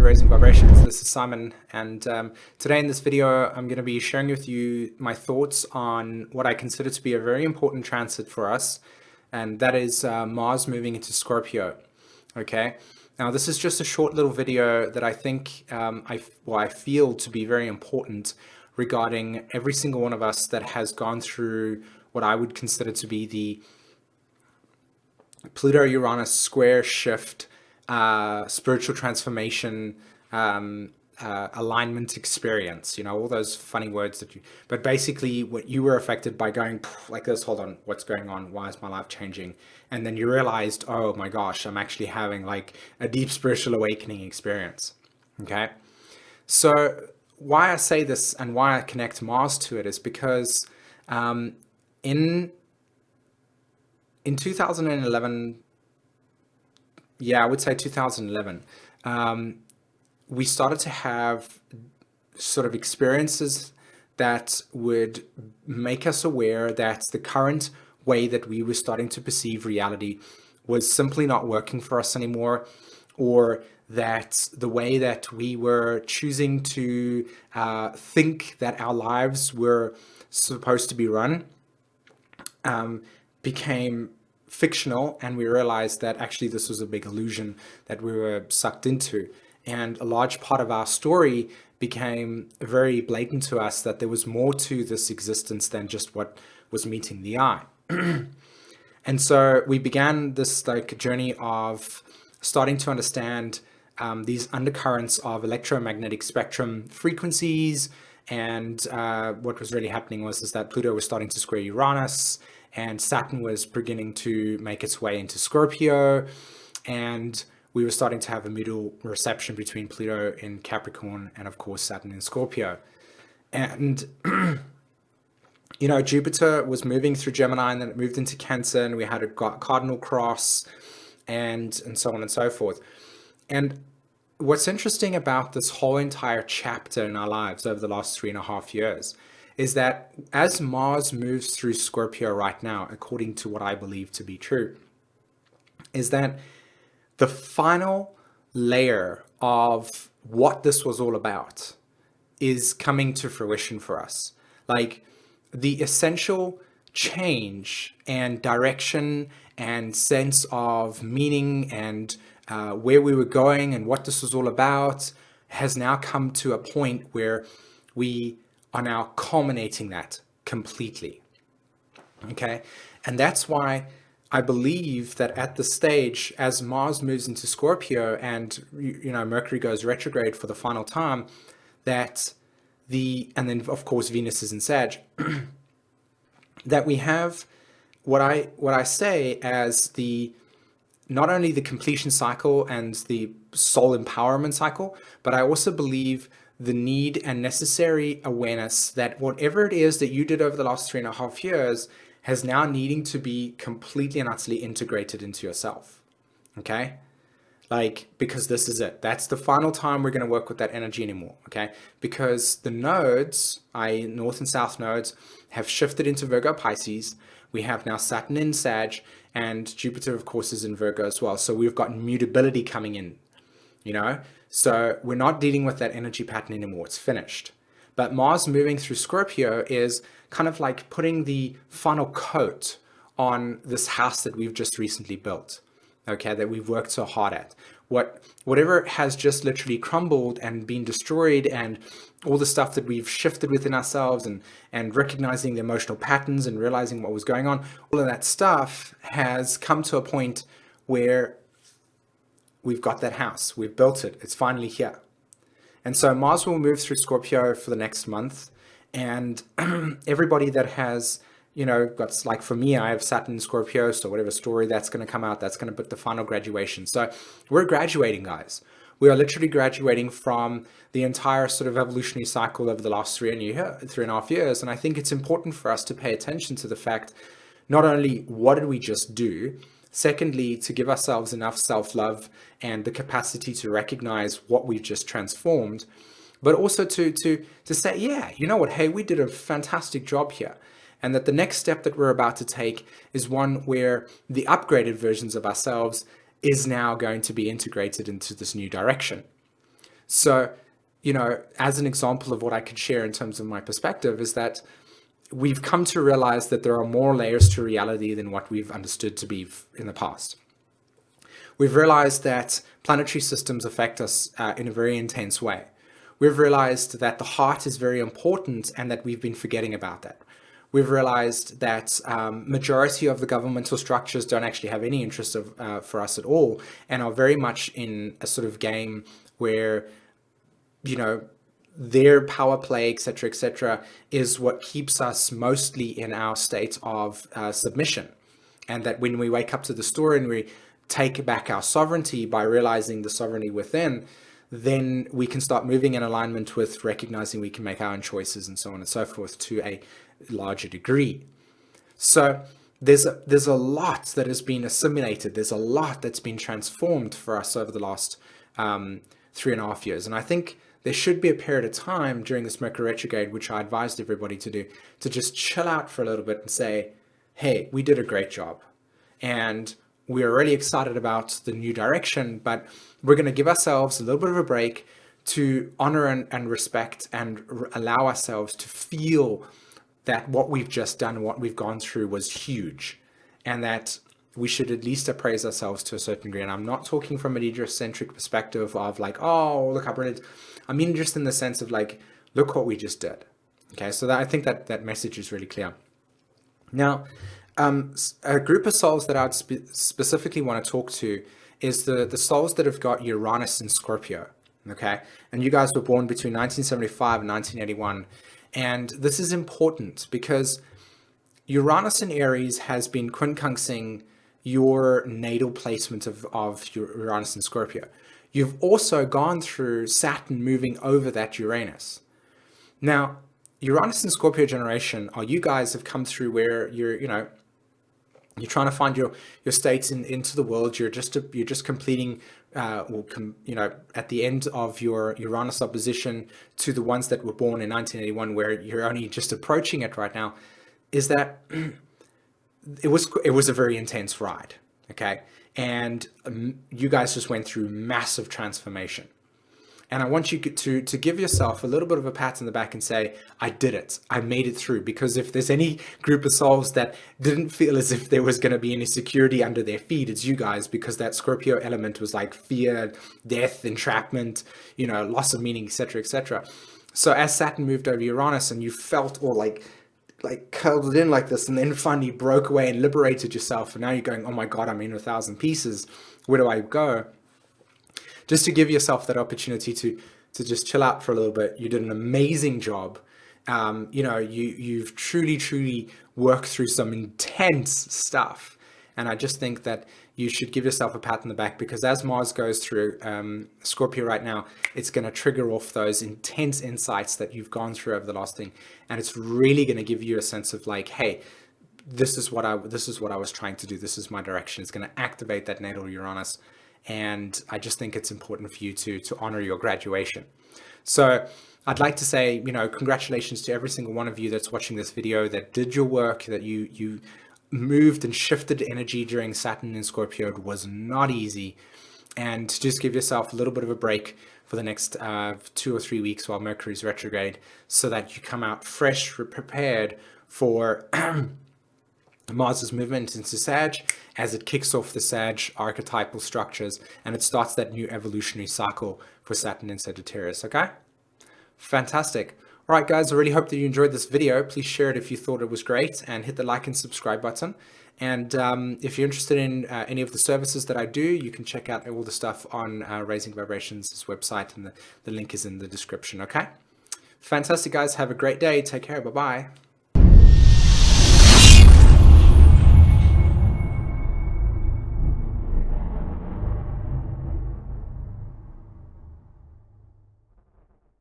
Raising Vibrations. This is Simon, and today in this video I'm going to be sharing with you my thoughts on what I consider to be a very important transit for us, and that is Mars moving into Scorpio. Okay, now this is just a short little video that I think I feel to be very important regarding every single one of us that has gone through what I would consider to be the Pluto-Uranus square shift, spiritual transformation, alignment experience, all those funny words but basically what you were affected by going like this, hold on, what's going on? Why is my life changing? And then you realized, oh my gosh, I'm actually having like a deep spiritual awakening experience. Okay. So why I say this and why I connect Mars to it is because, in 2011, I would say 2011, we started to have sort of experiences that would make us aware that the current way that we were starting to perceive reality was simply not working for us anymore, or that the way that we were choosing to think that our lives were supposed to be run became fictional, and we realized that actually this was a big illusion that we were sucked into. And a large part of our story became very blatant to us that there was more to this existence than just what was meeting the eye. And so we began this journey of starting to understand these undercurrents of electromagnetic spectrum frequencies. And what was really happening was that Pluto was starting to square Uranus, and Saturn was beginning to make its way into Scorpio, and we were starting to have a mutual reception between Pluto in Capricorn and of course Saturn in Scorpio. And Jupiter was moving through Gemini, and then it moved into Cancer, and we had a cardinal cross and so on and so forth. And what's interesting about this whole entire chapter in our lives over the last 3.5 years is that as Mars moves through Scorpio right now, according to what I believe to be true, is that the final layer of what this was all about is coming to fruition for us. Like the essential change and direction and sense of meaning and where we were going and what this was all about has now come to a point where we are now culminating that completely. Okay. And that's why I believe that at this stage, as Mars moves into Scorpio and, Mercury goes retrograde for the final time, and then of course Venus is in Sag, that we have what I say as not only the completion cycle and the soul empowerment cycle, but I also believe the need and necessary awareness that whatever it is that you did over the last 3.5 years has now needing to be completely and utterly integrated into yourself. Okay? Because this is it. That's the final time we're going to work with that energy anymore. Okay? Because the nodes, i.e. North and South nodes, have shifted into Virgo Pisces. We have now Saturn in Sag, and Jupiter, of course, is in Virgo as well. So we've got mutability coming in, So we're not dealing with that energy pattern anymore. It's finished. But Mars moving through Scorpio is kind of like putting the final coat on this house that we've just recently built, okay, that we've worked so hard at. Whatever has just literally crumbled and been destroyed, and all the stuff that we've shifted within ourselves and recognizing the emotional patterns and realizing what was going on, all of that stuff has come to a point where we've got that house, we've built it, it's finally here. And so Mars will move through Scorpio for the next month, and everybody that has, got, like for me, I have Saturn in Scorpio, so whatever story that's going to come out, that's going to put the final graduation. So we're graduating, guys. We are literally graduating from the entire sort of evolutionary cycle over the last 3.5 years. And I think it's important for us to pay attention to the fact, not only what did we just do, secondly, to give ourselves enough self-love and the capacity to recognize what we've just transformed, but also to say, yeah, you know what, hey, we did a fantastic job here. And that the next step that we're about to take is one where the upgraded versions of ourselves is now going to be integrated into this new direction. So, as an example of what I could share in terms of my perspective is that we've come to realize that there are more layers to reality than what we've understood to be in the past. We've realized that planetary systems affect us in a very intense way. We've realized that the heart is very important and that we've been forgetting about that. We've realized that majority of the governmental structures don't actually have any interest for us at all, and are very much in a sort of game where, their power play, etc., is what keeps us mostly in our state of submission. And that when we wake up to the story and we take back our sovereignty by realizing the sovereignty within, then we can start moving in alignment with recognizing we can make our own choices and so on and so forth to a larger degree. So there's a lot that has been assimilated. There's a lot that's been transformed for us over the last 3.5 years. And I think there should be a period of time during this Mercury retrograde, which I advised everybody to do, to just chill out for a little bit and say, hey, we did a great job. And we're really excited about the new direction, but we're going to give ourselves a little bit of a break to honor and respect and allow ourselves to feel that what we've just done, what we've gone through was huge, and that we should at least appraise ourselves to a certain degree. And I'm not talking from an egocentric perspective of like, oh, look how brilliant. I mean, just in the sense of like, look what we just did. Okay, so I think that message is really clear. Now, a group of souls that I would specifically want to talk to is the souls that have got Uranus in Scorpio. Okay, and you guys were born between 1975 and 1981. And this is important because Uranus in Aries has been quincunxing your natal placement of Uranus in Scorpio. You've also gone through Saturn moving over that Uranus. Now, Uranus and Scorpio generation are you guys have come through where you're trying to find your states into the world. You're just completing, at the end of your Uranus opposition to the ones that were born in 1981, where you're only just approaching it right now. Is that it was a very intense ride, okay? And you guys just went through massive transformation. And I want you to give yourself a little bit of a pat on the back and say, I did it. I made it through. Because if there's any group of souls that didn't feel as if there was going to be any security under their feet, it's you guys, because that Scorpio element was like fear, death, entrapment, loss of meaning, etc., etc. So as Saturn moved over Uranus and you felt all like curled in like this, and then finally broke away and liberated yourself, and now you're going, oh my God, I'm in 1,000 pieces. Where do I go? Just to give yourself that opportunity to just chill out for a little bit. You did an amazing job. You've truly worked through some intense stuff. And I just think that you should give yourself a pat on the back, because as Mars goes through Scorpio right now, it's going to trigger off those intense insights that you've gone through over the last thing. And it's really going to give you a sense of like, hey, this is what I was trying to do. This is my direction. It's going to activate that natal Uranus. And I just think it's important for you to honor your graduation. So I'd like to say, congratulations to every single one of you that's watching this video, that did your work, that you moved and shifted energy during Saturn in Scorpio. It was not easy. And just give yourself a little bit of a break for the next 2 or 3 weeks while Mercury's retrograde, so that you come out fresh, prepared for Mars's movement into Sag, as it kicks off the Sag archetypal structures, and it starts that new evolutionary cycle for Saturn in Sagittarius, okay? Fantastic. All right, guys, I really hope that you enjoyed this video. Please share it if you thought it was great, and hit the like and subscribe button. And if you're interested in any of the services that I do, you can check out all the stuff on Raising Vibrations' website, and the link is in the description, okay? Fantastic, guys. Have a great day. Take care. Bye-bye.